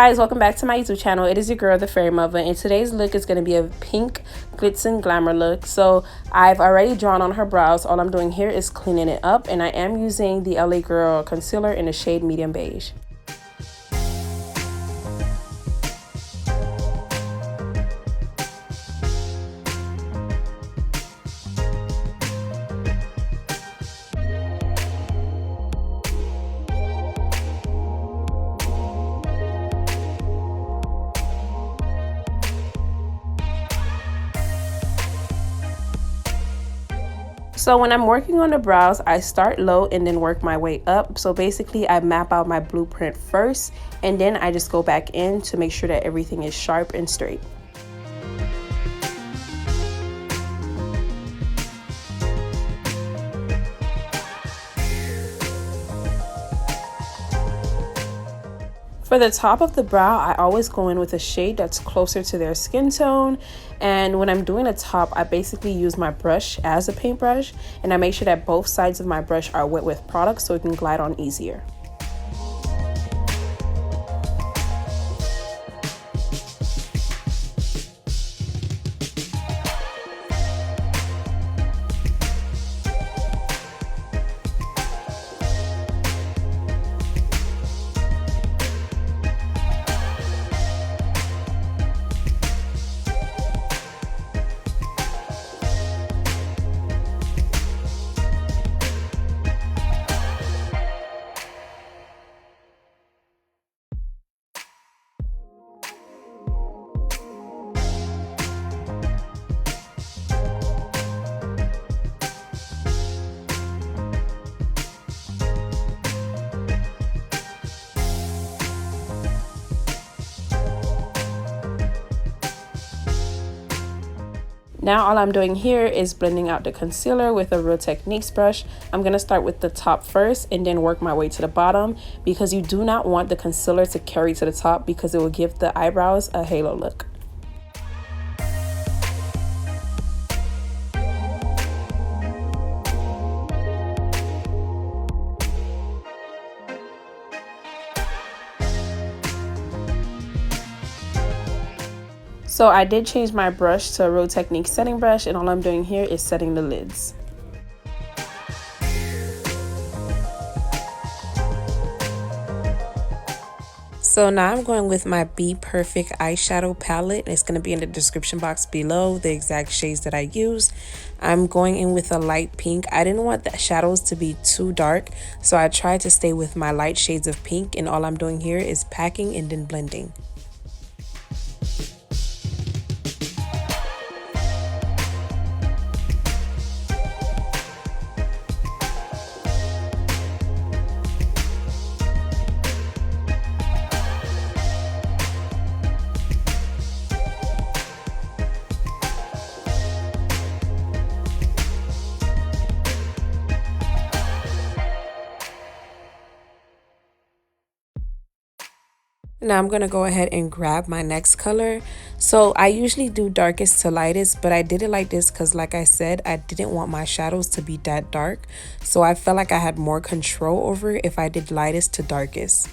Guys, welcome back to my YouTube channel. It is your girl, the Fairy Mother, and today's look is going to be a pink glitz and glamour look. So I've already drawn on her brows. All I'm doing here is cleaning it up, and I am using the LA Girl concealer in the shade medium beige. So when I'm working on the brows, I start low and then work my way up. So basically I map out my blueprint first, and then I just go back in to make sure that everything is sharp and straight. For the top of the brow, I always go in with a shade that's closer to their skin tone. And when I'm doing a top, I basically use my brush as a paintbrush, and I make sure that both sides of my brush are wet with product so it can glide on easier. Now all I'm doing here is blending out the concealer with a Real Techniques brush. I'm going to start with the top first and then work my way to the bottom, because you do not want the concealer to carry to the top because it will give the eyebrows a halo look. So I did change my brush to a Real Techniques setting brush, and all I'm doing here is setting the lids. So now I'm going with my Be Perfect eyeshadow palette. It's going to be in the description box below, the exact shades that I use. I'm going in with a light pink. I didn't want the shadows to be too dark, so I tried to stay with my light shades of pink, and all I'm doing here is packing and then blending. Now I'm going to go ahead and grab my next color. So I usually do darkest to lightest, but I did it like this because, like I said, I didn't want my shadows to be that dark. So I felt like I had more control over it if I did lightest to darkest.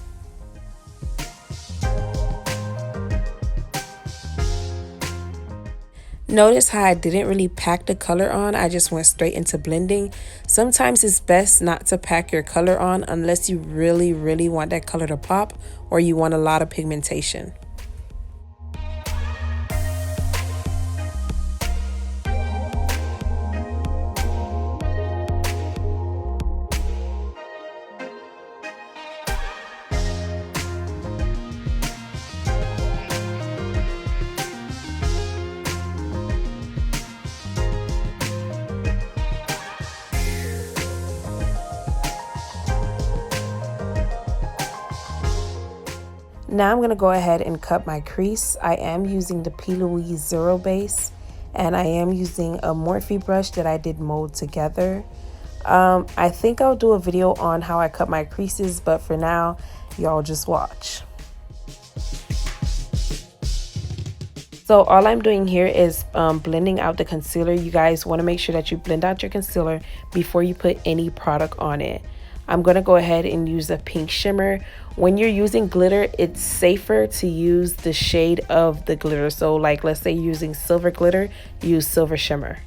Notice how I didn't really pack the color on, I just went straight into blending. Sometimes it's best not to pack your color on unless you really want that color to pop or you want a lot of pigmentation. Now I'm going to go ahead and cut my crease. I am using the P. Louise Zero Base, and I am using a Morphe brush that I did mold together. I think I'll do a video on how I cut my creases, but for now, y'all just watch. So all I'm doing here is blending out the concealer. You guys want to make sure that you blend out your concealer before you put any product on it. I'm going to go ahead and use a pink shimmer. When you're using glitter, it's safer to use the shade of the glitter. So like, let's say using silver glitter, use silver shimmer.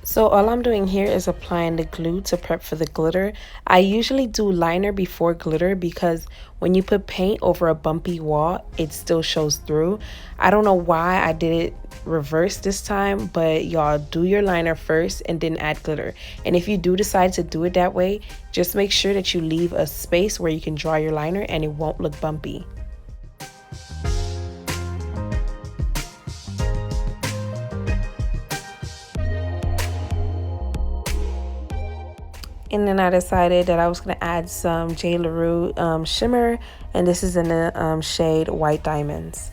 So all I'm doing here is applying the glue to prep for the glitter. I usually do liner before glitter because when you put paint over a bumpy wall, it still shows through. I don't know why I did it reverse this time, but y'all do your liner first and then add glitter. And if you do decide to do it that way, just make sure that you leave a space where you can draw your liner and it won't look bumpy. And then I decided that I was going to add some J. LaRue shimmer, and this is in the shade White Diamonds.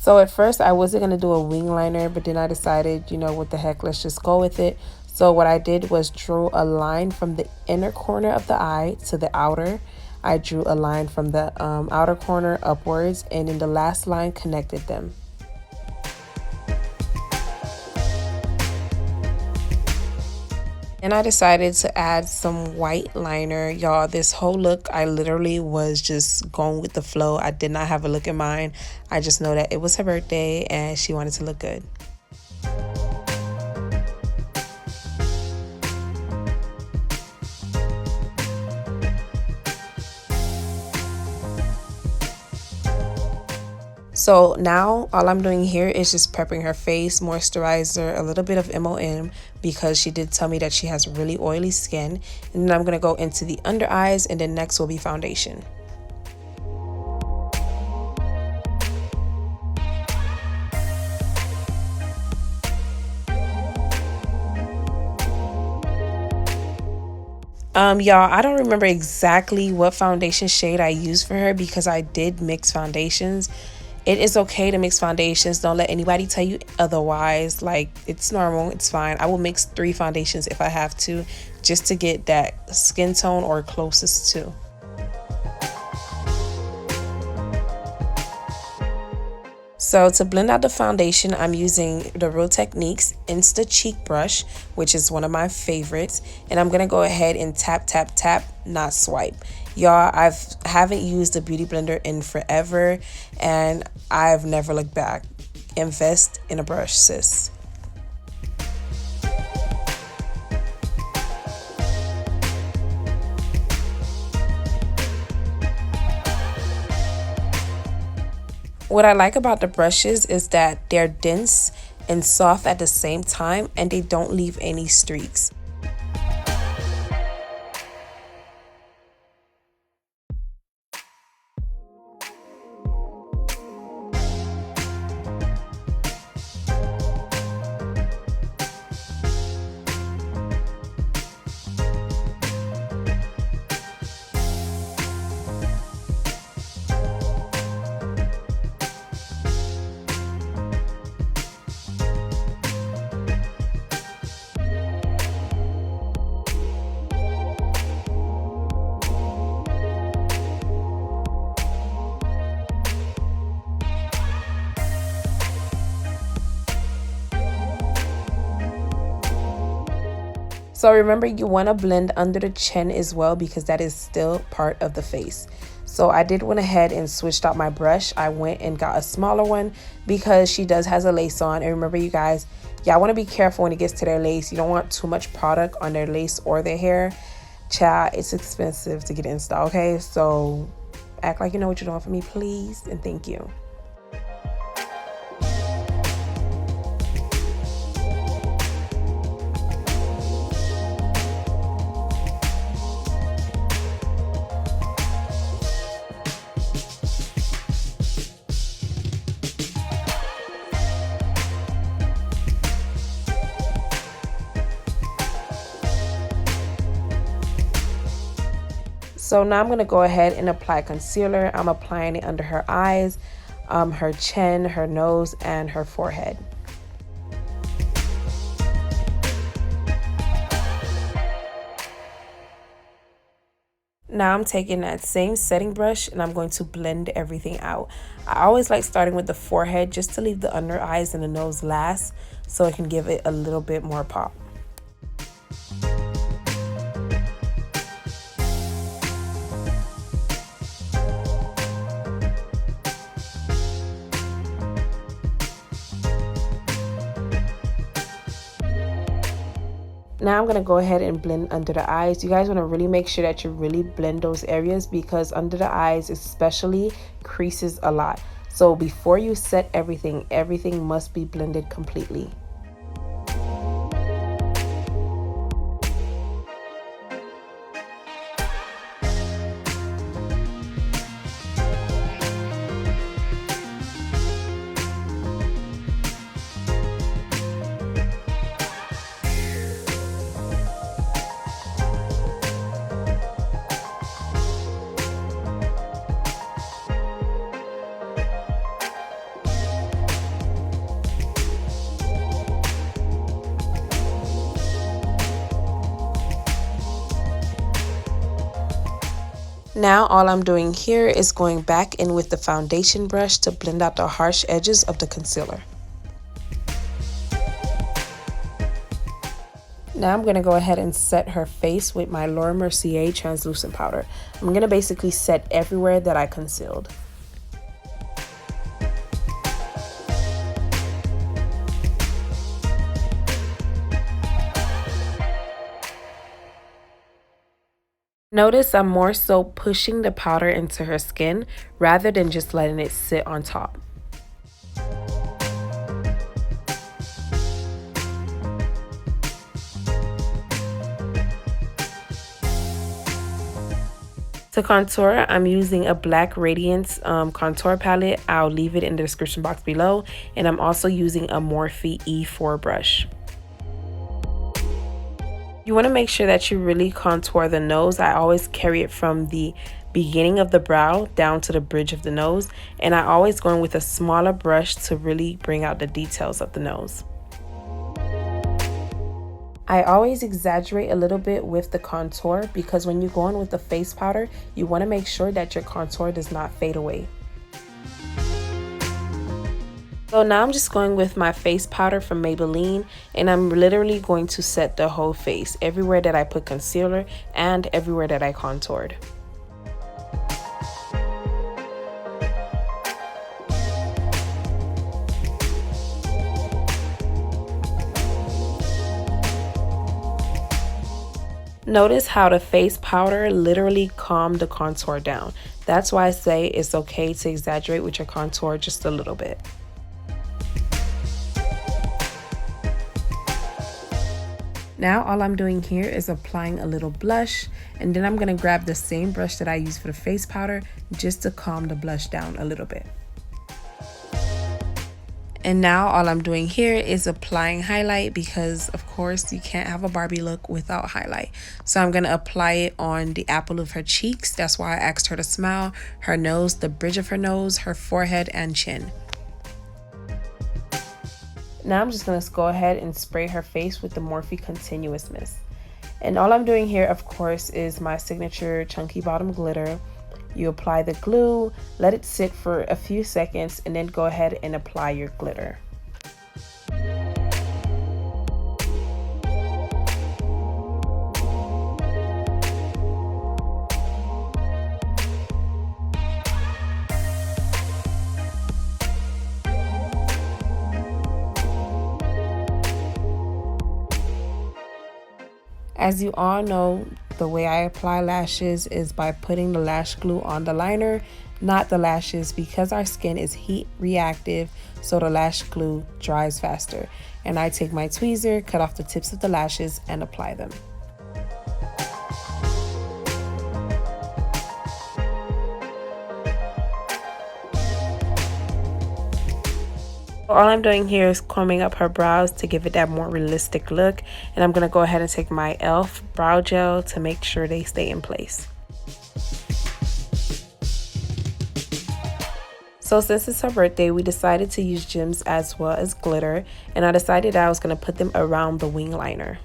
So at first I wasn't going to do a wing liner, but then I decided, you know, what the heck, let's just go with it. So what I did was drew a line from the inner corner of the eye to the outer. I drew a line from the outer corner upwards, and then the last line connected them. And I decided to add some white liner. Y'all, this whole look, I literally was just going with the flow. I did not have a look in mind. I just know that it was her birthday and she wanted to look good. So now all I'm doing here is just prepping her face, moisturizer, a little bit of MOM because she did tell me that she has really oily skin. And then I'm going to go into the under eyes, and then next will be foundation. Y'all, I don't remember exactly what foundation shade I used for her because I did mix foundations. It is okay to mix foundations. Don't let anybody tell you otherwise. Like, it's normal, it's fine. I will mix 3 foundations if I have to, just to get that skin tone or closest to. So to blend out the foundation, I'm using the Real Techniques Insta Cheek Brush, which is one of my favorites. And I'm going to go ahead and tap, tap, tap, not swipe. Y'all, I haven't used a beauty blender in forever, and I've never looked back. Invest in a brush, sis. What I like about the brushes is that they're dense and soft at the same time, and they don't leave any streaks. So remember, you want to blend under the chin as well because that is still part of the face. So I did went ahead and switched out my brush. I went and got a smaller one because she has a lace on. And remember, you guys, y'all want to be careful when it gets to their lace. You don't want too much product on their lace or their hair. Child, it's expensive to get installed, okay? So act like you know what you're doing for me, please, and thank you. So now I'm going to go ahead and apply concealer. I'm applying it under her eyes, her chin, her nose, and her forehead. Now I'm taking that same setting brush and I'm going to blend everything out. I always like starting with the forehead just to leave the under eyes and the nose last so it can give it a little bit more pop. Now I'm going to go ahead and blend under the eyes. You guys want to really make sure that you really blend those areas because under the eyes especially creases a lot. So before you set everything, everything must be blended completely. Now all I'm doing here is going back in with the foundation brush to blend out the harsh edges of the concealer. Now I'm going to go ahead and set her face with my Laura Mercier translucent powder. I'm going to basically set everywhere that I concealed. Notice I'm more so pushing the powder into her skin rather than just letting it sit on top. To contour, I'm using a Black Radiance contour palette. I'll leave it in the description box below. And I'm also using a Morphe E4 brush. You want to make sure that you really contour the nose. I always carry it from the beginning of the brow down to the bridge of the nose. And I always go in with a smaller brush to really bring out the details of the nose. I always exaggerate a little bit with the contour because when you go in with the face powder, you want to make sure that your contour does not fade away. So now I'm just going with my face powder from Maybelline and I'm literally going to set the whole face, everywhere that I put concealer and everywhere that I contoured. Notice how the face powder literally calmed the contour down. That's why I say it's okay to exaggerate with your contour just a little bit. Now all I'm doing here is applying a little blush and then I'm going to grab the same brush that I used for the face powder just to calm the blush down a little bit. And now all I'm doing here is applying highlight because of course you can't have a Barbie look without highlight. So I'm going to apply it on the apple of her cheeks. That's why I asked her to smile, her nose, the bridge of her nose, her forehead and chin. Now I'm just going to go ahead and spray her face with the Morphe Continuous Mist. And all I'm doing here, of course, is my signature chunky bottom glitter. You apply the glue, let it sit for a few seconds, and then go ahead and apply your glitter. As you all know, the way I apply lashes is by putting the lash glue on the liner, not the lashes, because our skin is heat reactive, so the lash glue dries faster. And I take my tweezer, cut off the tips of the lashes, and apply them. All I'm doing here is combing up her brows to give it that more realistic look, and I'm going to go ahead and take my e.l.f. brow gel to make sure they stay in place. So since it's her birthday, we decided to use gems as well as glitter, and I decided I was going to put them around the wing liner.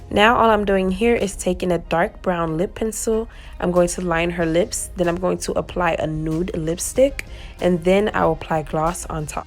Now all I'm doing here is taking a dark brown lip pencil. I'm going to line her lips, then I'm going to apply a nude lipstick, and then I'll apply gloss on top.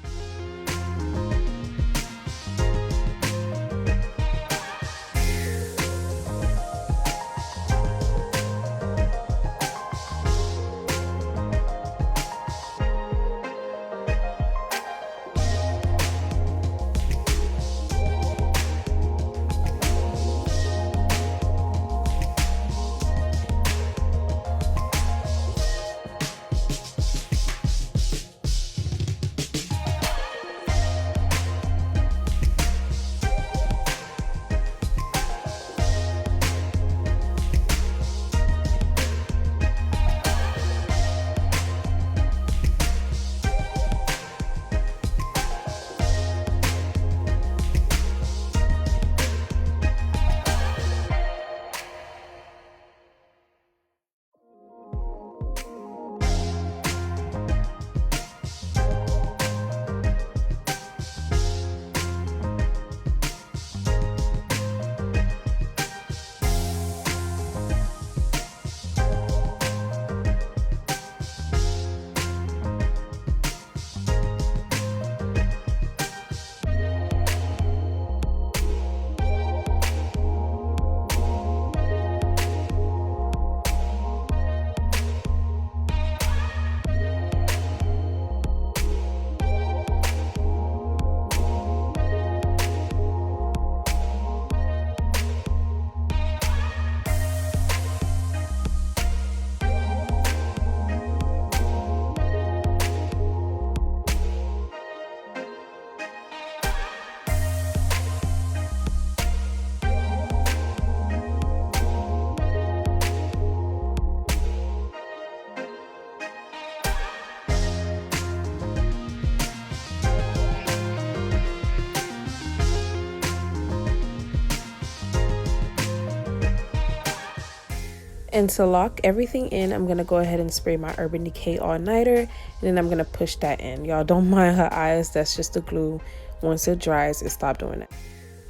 And to lock everything in, I'm going to go ahead and spray my Urban Decay All Nighter, and then I'm going to push that in. Y'all don't mind her eyes, that's just the glue. Once it dries, it stopped doing it.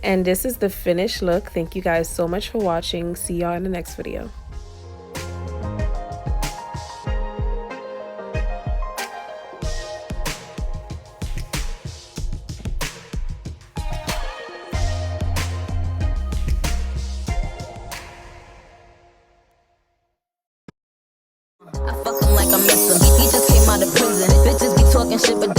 And this is the finished look. Thank you guys so much for watching. See y'all in the next video. I fuck him like I miss him. He just came out of prison. Bitches be talking shit, but